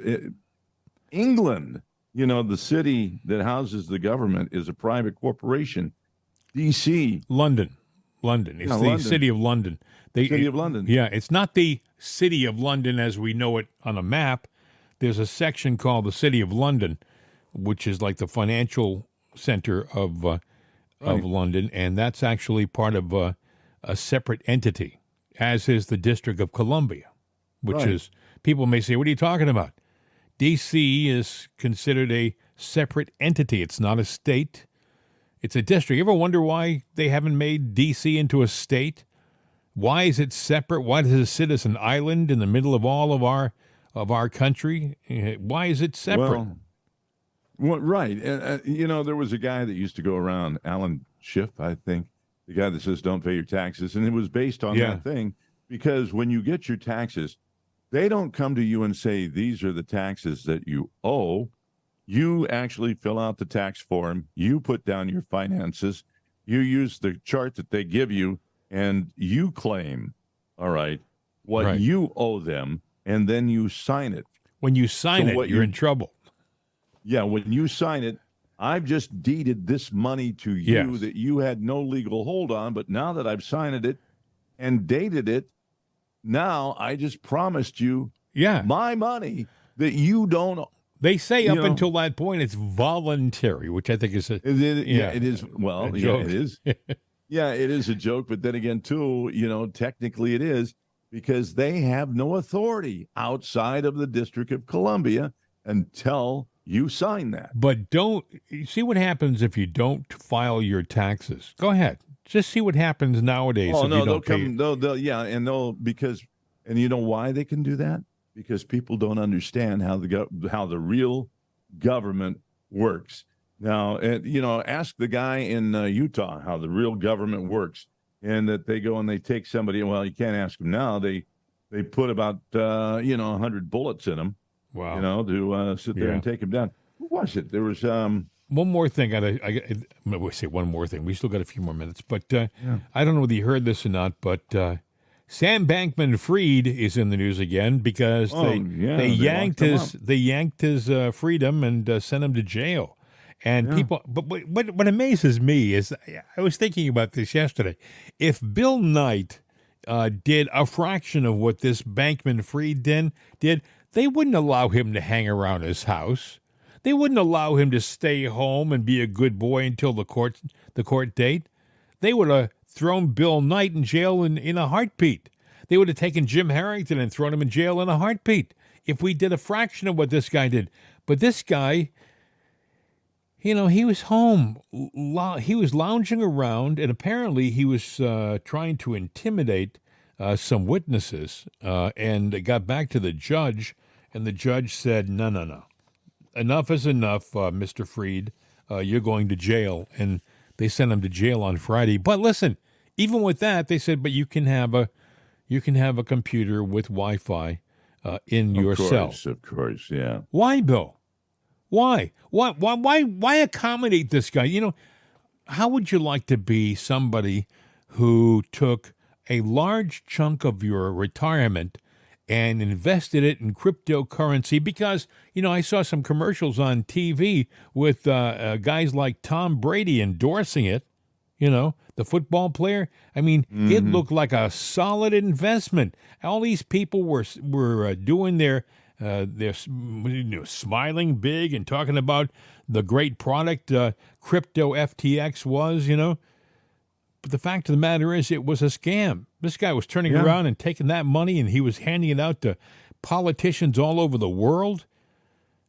B: England. The city that houses the government is a private corporation. D.C.
A: London. It's the City of London.
B: City of London.
A: Yeah, it's not the City of London as we know it on a map. There's a section called the City of London, which is like the financial center of London, and that's actually part of a separate entity, as is the District of Columbia, which is, people may say, what are you talking about? D.C. is considered a separate entity. It's not a state. It's a district. You ever wonder why they haven't made D.C. into a state? Why is it separate? Why does it sit as an island in the middle of all of our country? Why is it separate?
B: Well, right. There was a guy that used to go around, Alan Schiff, I think, the guy that says don't pay your taxes. And it was based on that thing, because when you get your taxes, they don't come to you and say, these are the taxes that you owe. You actually fill out the tax form. You put down your finances. You use the chart that they give you, and you claim, all right, what you owe them, and then you sign it.
A: When you sign it, you're in trouble.
B: Yeah, when you sign it, I've just deeded this money to you that you had no legal hold on, but now that I've signed it and dated it, now I just promised you my money that you don't.
A: They say up until that point it's voluntary, which I think is it
B: is. Well, it is. Yeah, it is a joke. But then again, too, technically it is, because they have no authority outside of the District of Columbia until you sign that.
A: But don't see what happens if you don't file your taxes. Go ahead. Just see what happens nowadays.
B: Oh, no, they'll come. And you know why they can do that? Because people don't understand how the real government works. Now, ask the guy in Utah how the real government works, and that they go and they take somebody. Well, you can't ask them now. They put about 100 bullets in them.
A: Wow.
B: To sit there and take them down. Who was it? There was
A: one more thing. I say one more thing. We still got a few more minutes, but I don't know whether you heard this or not. But Sam Bankman-Fried is in the news again because they yanked his freedom and sent him to jail. And people, but what amazes me is I was thinking about this yesterday. If Bill Knight did a fraction of what this Bankman-Fried did, they wouldn't allow him to hang around his house. They wouldn't allow him to stay home and be a good boy until the court date. They would have thrown Bill Knight in jail in a heartbeat. They would have taken Jim Harrington and thrown him in jail in a heartbeat if we did a fraction of what this guy did. But this guy, he was home. He was lounging around, and apparently he was trying to intimidate some witnesses, and it got back to the judge, and the judge said, no. Enough is enough, Mr. Fried. You're going to jail. And they sent him to jail on Friday. But listen, even with that, they said, but you can have a computer with Wi-Fi in your cell.
B: Of course, yeah.
A: Why, Bill? Why accommodate this guy? How would you like to be somebody who took a large chunk of your retirement and invested it in cryptocurrency? Because, I saw some commercials on TV with guys like Tom Brady endorsing it, the football player. I mean, it looked like a solid investment. All these people were doing their smiling big and talking about the great product crypto FTX was, But the fact of the matter is it was a scam. This guy was turning around and taking that money, and he was handing it out to politicians all over the world.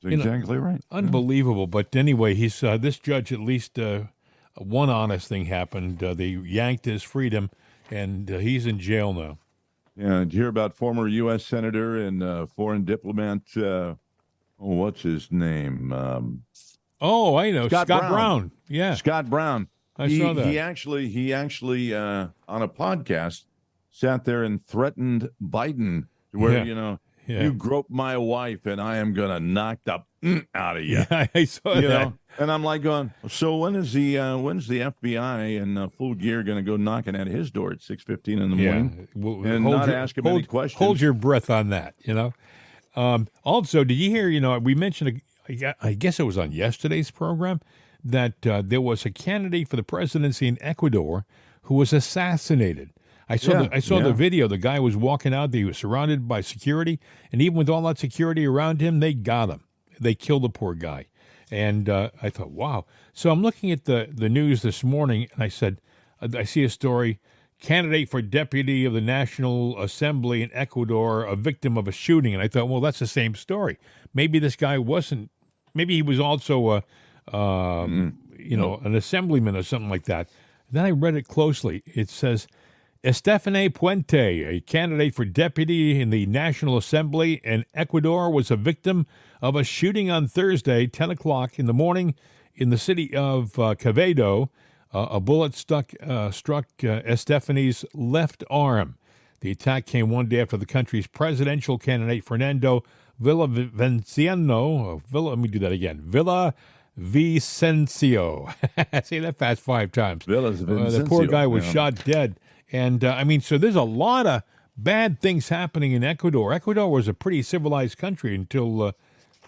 B: That's exactly right.
A: Unbelievable. But anyway, he's this judge, at least one honest thing happened. They yanked his freedom, and he's in jail now.
B: Yeah, did you hear about former U.S. Senator and foreign diplomat, what's his name?
A: I know. Scott Brown. Yeah.
B: Scott Brown.
A: I saw that.
B: He actually on a podcast sat there and threatened Biden where, you grope my wife and I am going to knock the out of you.
A: Yeah, I saw that.
B: And I'm like going, so when's the FBI in full gear going to go knocking at his door at 6:15 in the morning and not ask him any questions?
A: Hold your breath on that, Also, did you hear, we mentioned, I guess it was on yesterday's program, that there was a candidate for the presidency in Ecuador who was assassinated. I saw the video. The guy was walking out. He was surrounded by security, and even with all that security around him, they got him. They killed the poor guy. And I thought, wow. So I'm looking at the news this morning, and I said, I see a story, candidate for deputy of the National Assembly in Ecuador, a victim of a shooting. And I thought, well, that's the same story. Maybe this guy wasn't, maybe he was also an assemblyman or something like that. Then I read it closely. It says, Estefane Puente, a candidate for deputy in the National Assembly in Ecuador, was a victim of a shooting on Thursday, 10 o'clock in the morning in the city of Quevedo. A bullet struck Estefane's left arm. The attack came one day after the country's presidential candidate, Fernando Villavicencio, say that fast 5 times. The poor guy was shot dead. And, so there's a lot of bad things happening in Ecuador. Ecuador was a pretty civilized country until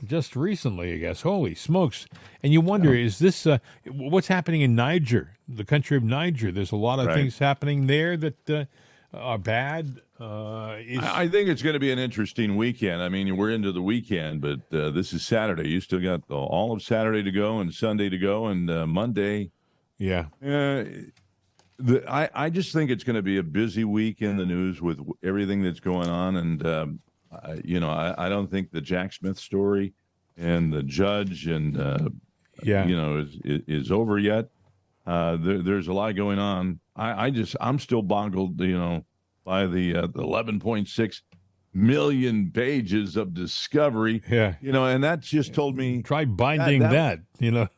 A: just recently, I guess. Holy smokes. And you wonder, is this what's happening in Niger, the country of Niger? There's a lot of things happening there that are bad.
B: I think it's going to be an interesting weekend. I mean, we're into the weekend, but this is Saturday. You still got all of Saturday to go and Sunday to go and Monday.
A: Yeah.
B: I just think it's going to be a busy week in the news with everything that's going on. And, I don't think the Jack Smith story and the judge and, is over yet. There's a lot going on. I'm still boggled, by the 11.6 million pages of discovery.
A: Yeah.
B: And that just told me.
A: Try binding that.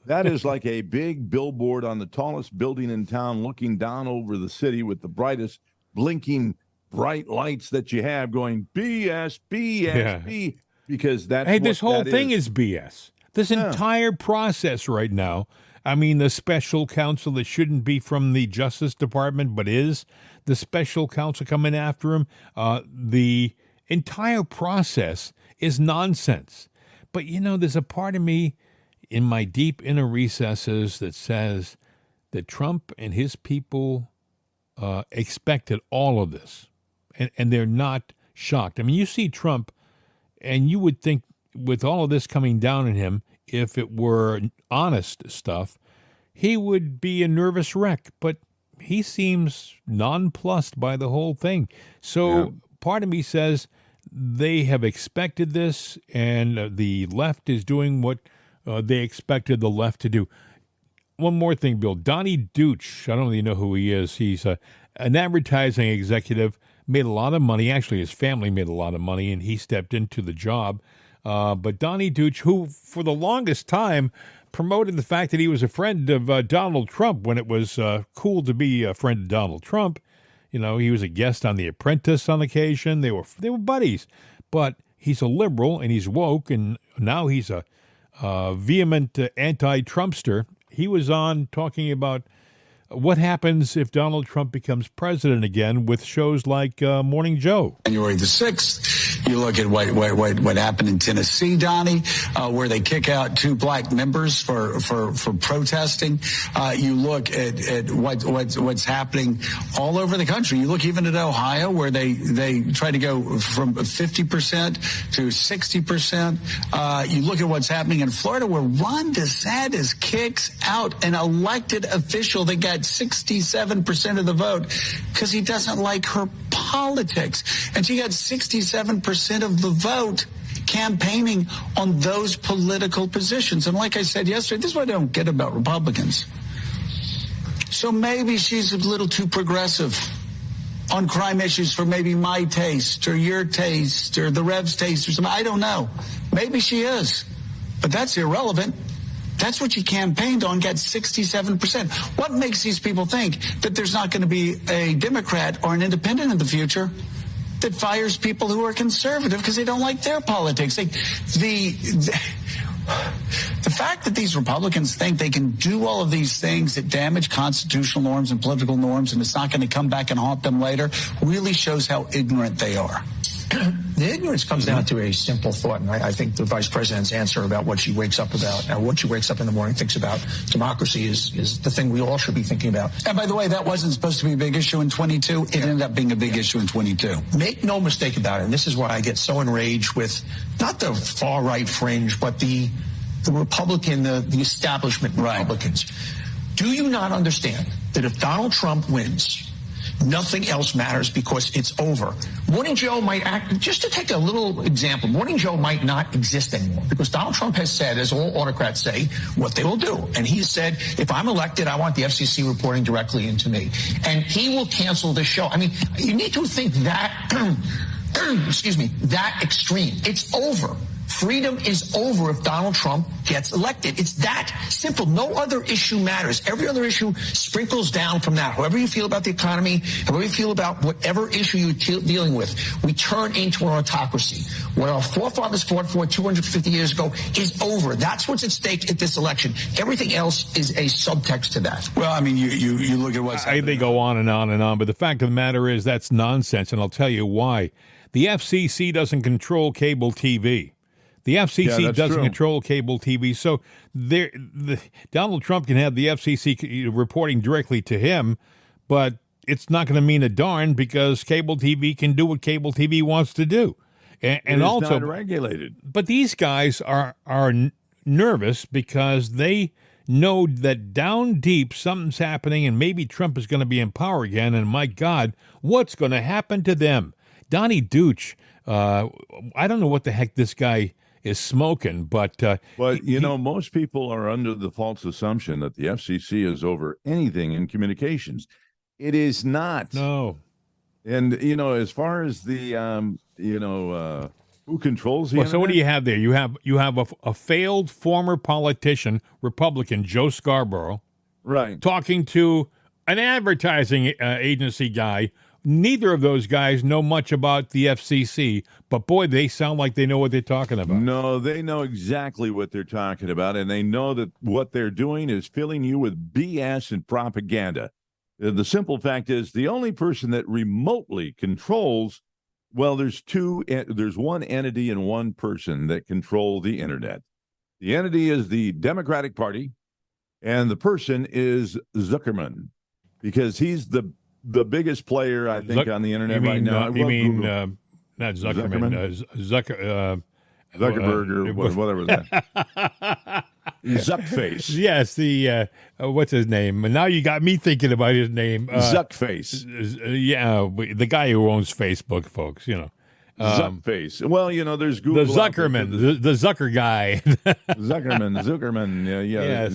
B: That is like a big billboard on the tallest building in town looking down over the city with the brightest blinking bright lights that you have going BS, BS, B. Because that's
A: this whole thing is BS. This entire process right now, I mean, the special counsel that shouldn't be from the Justice Department, but is the special counsel coming after him, the entire process is nonsense. But, there's a part of me in my deep inner recesses that says that Trump and his people expected all of this, and they're not shocked. I mean, you see Trump, and you would think with all of this coming down on him, if it were honest stuff, he would be a nervous wreck. But he seems nonplussed by the whole thing. So part of me says they have expected this, and the left is doing what they expected the left to do. One more thing, Bill. Donnie Deutsch, I don't really know who he is. He's an advertising executive, made a lot of money. Actually, his family made a lot of money, and he stepped into the job. But Donnie Deutsch, who for the longest time promoted the fact that he was a friend of Donald Trump when it was cool to be a friend of Donald Trump. He was a guest on The Apprentice on occasion. They were buddies. But he's a liberal, and he's woke, and now he's a vehement anti-Trumpster. He was on talking about what happens if Donald Trump becomes president again with shows like Morning Joe.
E: January the 6th, you look at what happened in Tennessee, Donnie, where they kick out 2 black members for protesting. You look at what's happening all over the country. You look even at Ohio, where they try to go from 50% to 60%. You look at what's happening in Florida, where Ron DeSantis kicks out an elected official that got 67% of the vote because he doesn't like her politics. And she got 67% of the vote campaigning on those political positions. And like I said yesterday, this is what I don't get about Republicans. So maybe she's a little too progressive on crime issues for maybe my taste or your taste or the Rev's taste or something. I don't know. Maybe she is. But that's irrelevant. That's what you campaigned on, got 67%. What makes these people think that there's not going to be a Democrat or an independent in the future that fires people who are conservative because they don't like their politics? The fact that these Republicans think they can do all of these things that damage constitutional norms and political norms and it's not going to come back and haunt them later really shows how ignorant they are.
F: The ignorance comes down to a simple thought, and I think the vice president's answer about what she wakes up about, and what she wakes up in the morning thinks about democracy is the thing we all should be thinking about.
E: And by the way, that wasn't supposed to be a big issue in 22. It ended up being a big issue in 22.
F: Make no mistake about it, and this is why I get so enraged with not the far right fringe, but the Republican, the establishment Republicans. Do you not understand that if Donald Trump wins, nothing else matters because it's over? Morning Joe might act, just to take a little example, Morning Joe might not exist anymore because Donald Trump has said, as all autocrats say, what they will do. And he said, if I'm elected, I want the FCC reporting directly into me. And he will cancel the show. I mean, you need to think that, excuse me, that extreme. It's over. Freedom is over if Donald Trump gets elected. It's that simple. No other issue matters. Every other issue sprinkles down from that. However you feel about the economy, however you feel about whatever issue you're dealing with, we turn into an autocracy. What our forefathers fought for 250 years ago is over. That's what's at stake at this election. Everything else is a subtext to that.
E: Well, I mean, you look at what's happening.
A: They go on and on and on, but the fact of the matter is that's nonsense, and I'll tell you why. The FCC doesn't control cable TV. The FCC doesn't control cable TV, so Donald Trump can have the FCC reporting directly to him, but it's not going to mean a darn because cable TV can do what cable TV wants to do, and also
B: not regulated.
A: But these guys are nervous because they know that down deep something's happening, and maybe Trump is going to be in power again. And my God, what's going to happen to them? Donnie Deutsch, I don't know what the heck this guy is smoking, but
B: most people are under the false assumption that the FCC is over anything in communications. It is not.
A: No.
B: And as far as the who controls the
A: internet? So what do you have there? You have a failed former politician, Republican Joe Scarborough,
B: right,
A: talking to an advertising agency guy, neither of those guys know much about the FCC, but boy, they sound like they know what they're talking about.
B: No, they know exactly what they're talking about, and they know that what they're doing is filling you with BS and propaganda. The simple fact is the only person that remotely controls, well, there's one entity and one person that control the internet. The entity is the Democratic Party, and the person is Zuckerman, because he's the biggest player, I think, on the internet right now.
A: You mean not Zuckerman?
B: Zuckerberg or whatever that. Zuckface.
A: Yes, the what's his name? Now you got me thinking about his name.
B: Zuckface.
A: Yeah, the guy who owns Facebook, folks.
B: Zuckface. Well, there's Google.
A: The Zuckerman, the Zucker guy.
B: Zuckerman. Yeah.
A: Yes.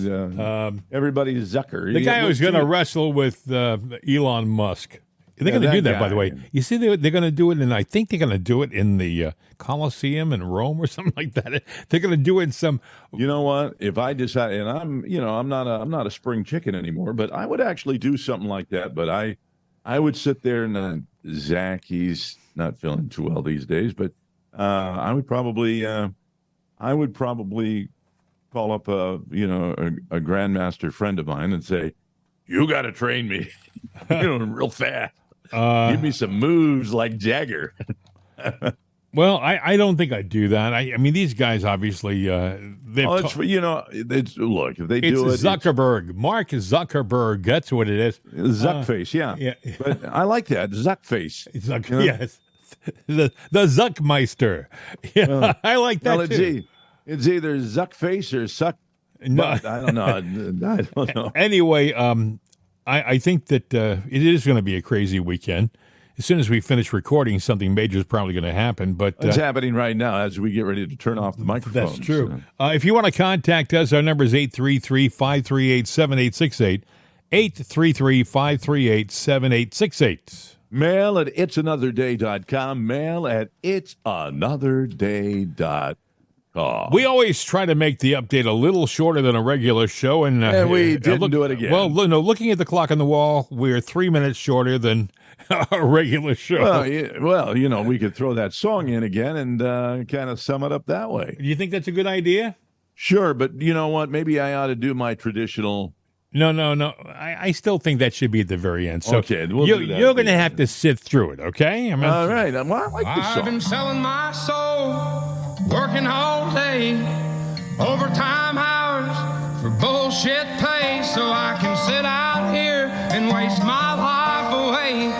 B: Everybody's Zucker.
A: The guy who's going to wrestle with Elon Musk. They're going to do that, by the way. You see, they're going to do it, and I think they're going to do it in the Colosseum in Rome or something like that. They're going to do it in some.
B: You know what? If I decide, and I'm not a spring chicken anymore, but I would actually do something like that. But I would sit there and Zach, he's not feeling too well these days, but I would probably call up a grandmaster friend of mine and say, "You got to train me, real fast. Give me some moves like Jagger."
A: Well, I don't think I'd do that. I mean, these guys obviously
B: look, if they do
A: it's
B: it,
A: Zuckerberg, Mark Zuckerberg. That's what it is.
B: Zuckface, yeah. But I like that Zuckface.
A: Yes, the Zuckmeister. Yeah, well, I like that too.
B: It's either Zuckface or Suck. No, I don't know. I don't know.
A: Anyway, I think that it is going to be a crazy weekend. As soon as we finish recording, something major is probably going to happen. But
B: it's happening right now as we get ready to turn off the microphones.
A: That's true. If you want to contact us, our number is 833-538-7868, 833-538-7868.
B: Mail at itsanotherday.com, mail at itsanotherday.com.
A: We always try to make the update a little shorter than a regular show. And
B: we didn't do it again.
A: Well, no, looking at the clock on the wall, we're 3 minutes shorter than a regular show.
B: Well, we could throw that song in again and kind of sum it up that way.
A: Do you think that's a good idea?
B: Sure, but you know what? Maybe I ought to do my traditional...
A: No. I still think that should be at the very end. So
B: okay,
A: you're going to have to sit through it, okay?
B: All right. Well, I like this song.
C: I've been selling my soul, working all day, overtime hours for bullshit pay, so I can sit out here and waste my life away,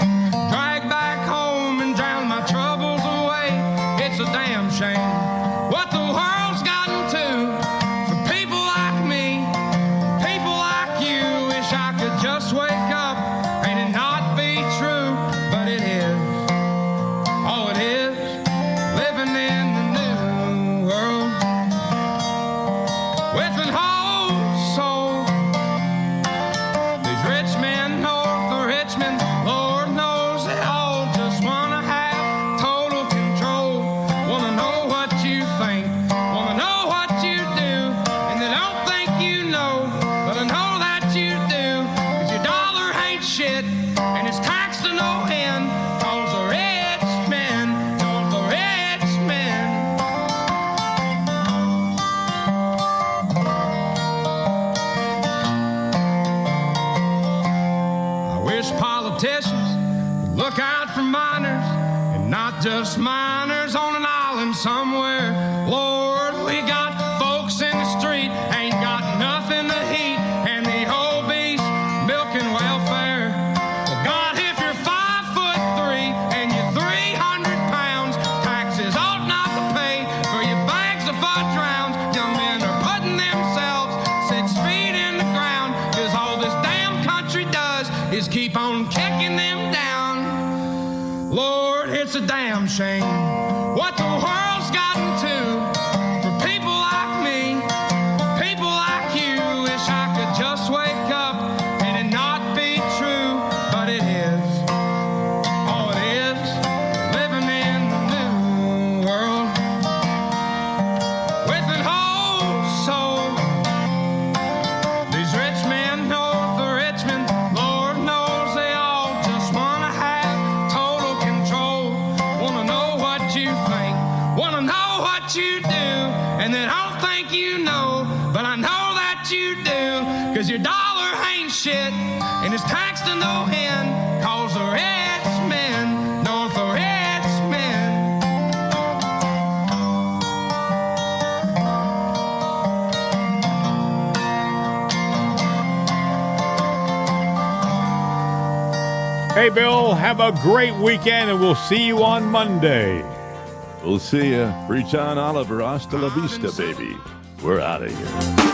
C: drag back home and drown my troubles away. It's a damn shame what the world's gotten to for people like me, people like you. Wish I could just wake up and it not be true, but it is. Oh, it is living in the new world with an whole soul. These rich men north of Richmond, Lord knows they all just wanna have total control. Wanna know what you think, wanna know what you do, and they don't think you know, but I know that you do. 'Cause your dollar ain't shit, and it's taxed to no end. 'Cause the rich men, the rich men. 'cause your dollar ain't shit, and it's taxed to no end, 'cause the rich men know the rich men.
A: Hey, Bill, have a great weekend, and we'll see you on Monday.
B: We'll see you. Free John Oliver. Hasta la vista, baby. We're out of here.